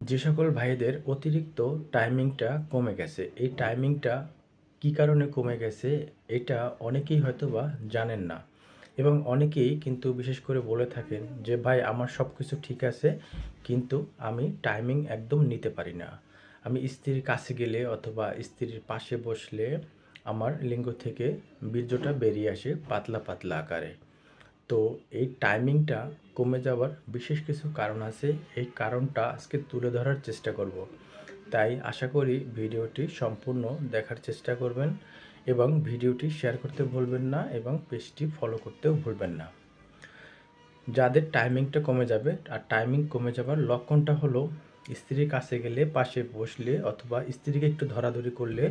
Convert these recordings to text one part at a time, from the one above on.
যে সকল ভাইদের অতিরিক্ত টাইমিংটা কমে গেছে, এই টাইমিংটা কী কারণে কমে গেছে এটা অনেকেই হয়তোবা জানেন না। এবং অনেকেই কিন্তু বিশেষ করে বলে থাকেন যে ভাই আমার সব কিছু ঠিক আছে, কিন্তু আমি টাইমিং একদম নিতে পারি না। আমি স্ত্রীর কাছে গেলে অথবা স্ত্রীর পাশে বসলে আমার লিঙ্গ থেকে বীর্যটা বেরিয়ে আসে পাতলা পাতলা আকারে। তো এই টাইমিংটা কমে যাওয়ার বিশেষ কিছু কারণ আছে। এই কারণটা আজকে তুলে ধরার চেষ্টা করব। তাই আশা করি ভিডিওটি সম্পূর্ণ দেখার চেষ্টা করবেন এবং ভিডিওটি শেয়ার করতে ভুলবেন না এবং পেজটি ফলো করতেও ভুলবেন না। যাদের টাইমিংটা কমে যাবে, আর টাইমিং কমে যাবার লক্ষণটা হলো স্ত্রীর কাছে গেলে, পাশে বসলে অথবা স্ত্রীকে একটু ধরাধরি করলে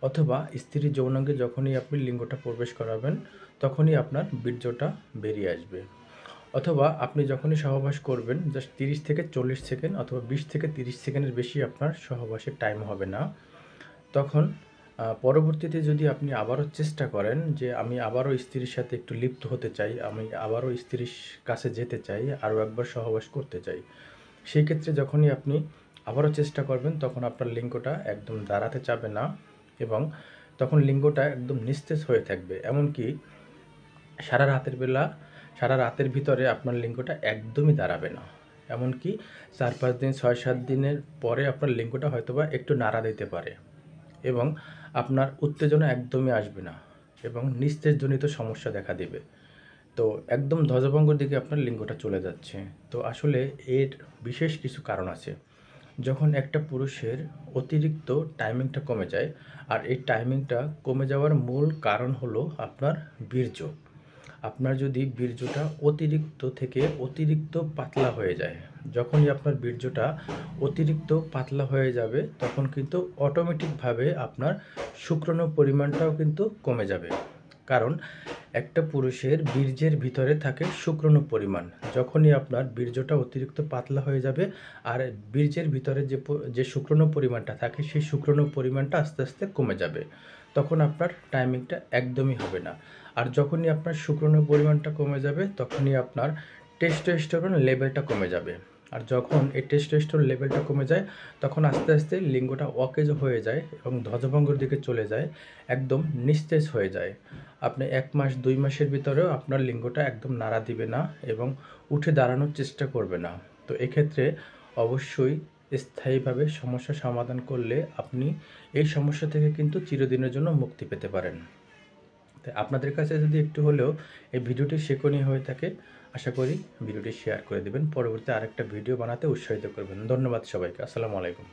অথবা স্ত্রীর যৌনাঙ্গে যখনই আপনি লিঙ্গটা প্রবেশ করাবেন তখনই আপনার বীর্যটা বেরিয়ে আসবে। অথবা আপনি যখনই সহবাস করবেন জাস্ট 30 থেকে 40 সেকেন্ড অথবা 20 থেকে 30 সেকেন্ডের বেশি আপনার সহবাসের টাইম হবে না। তখন পরবর্তীতে যদি আপনি আবারও চেষ্টা করেন যে আমি আবারও স্ত্রীর সাথে একটু লিপ্ত হতে চাই, আমি আবারও স্ত্রীর কাছে যেতে চাই, আরও একবার সহবাস করতে চাই, সেই ক্ষেত্রে যখনই আপনি আবারও চেষ্টা করবেন তখন আপনার লিঙ্গটা একদম দাঁড়াতে চাবে না এবং তখন লিঙ্গটা একদম নিস্তেজ হয়ে থাকবে। এমনকি সারা রাতের ভিতরে আপনার লিঙ্গটা একদমই দাঁড়াবে না। এমনকি 4-5 দিন 6-7 দিনের পরে আপনার লিঙ্গটা হয়তোবা একটু নাড়া দিতে পারে এবং আপনার উত্তেজনা একদমই আসবে না এবং নিস্তেজজনিত সমস্যা দেখা দেবে। তো একদম ধ্বজভঙ্গের দিকে আপনার লিঙ্গটা চলে যাচ্ছে। তো আসলে এর বিশেষ কিছু কারণ আছে। যখন একটা পুরুষের অতিরিক্ত টাইমিংটা কমে যায়, আর এই টাইমিংটা কমে যাওয়ার মূল কারণ হলো আপনার বীর্য। আপনার যদি বীর্যটা অতিরিক্ত থেকে অতিরিক্ত পাতলা হয়ে যায়, যখনই আপনার বীর্যটা অতিরিক্ত পাতলা হয়ে যাবে তখন কিন্তু অটোমেটিকভাবে আপনার শুক্রাণুর পরিমাণটাও কিন্তু কমে যাবে। কারণ একটা পুরুষের বীর্যের ভিতরে থাকে শুক্রাণুর পরিমাণ। যখনই আপনার বীর্যটা অতিরিক্ত পাতলা হয়ে যাবে আর বীর্যের ভিতরে যে শুক্রাণুর পরিমাণটা থাকে সেই শুক্রাণুর পরিমাণটা আস্তে আস্তে কমে যাবে, তখন আপনার টাইমিংটা একদমই হবে না। আর যখনই আপনার শুক্রাণুর পরিমাণটা কমে যাবে তখনই আপনার টেস্টোস্টেরন লেভেলটা কমে যাবে। আর যখন এই টেস্টোস্টেরন লেভেলটা কমে যায় তখন আস্তে আস্তে লিঙ্গটা অকেজ হয়ে যায় এবং ধ্বজভঙ্গের দিকে চলে যায়, একদম নিস্তেজ হয়ে যায়। আপনি 1 মাস 2 মাসের ভিতরেও আপনার লিঙ্গটা একদম নাড়া দিবে না এবং উঠে দাঁড়ানোর চেষ্টা করবে না। তো এক্ষেত্রে অবশ্যই স্থায়ীভাবে সমস্যা সমাধান করলে আপনি এই সমস্যা থেকে কিন্তু চিরদিনের জন্য মুক্তি পেতে পারেন। তাই আপনাদের কাছে যদি একটু হলেও এই ভিডিওটি শিক্ষণীয় হয়ে থাকে, আশা করি ভিডিওটি শেয়ার করে দেবেন, পরবর্তী আরেকটা ভিডিও বানাতে উৎসাহিত করবেন। ধন্যবাদ সবাইকে। আসসালামু আলাইকুম।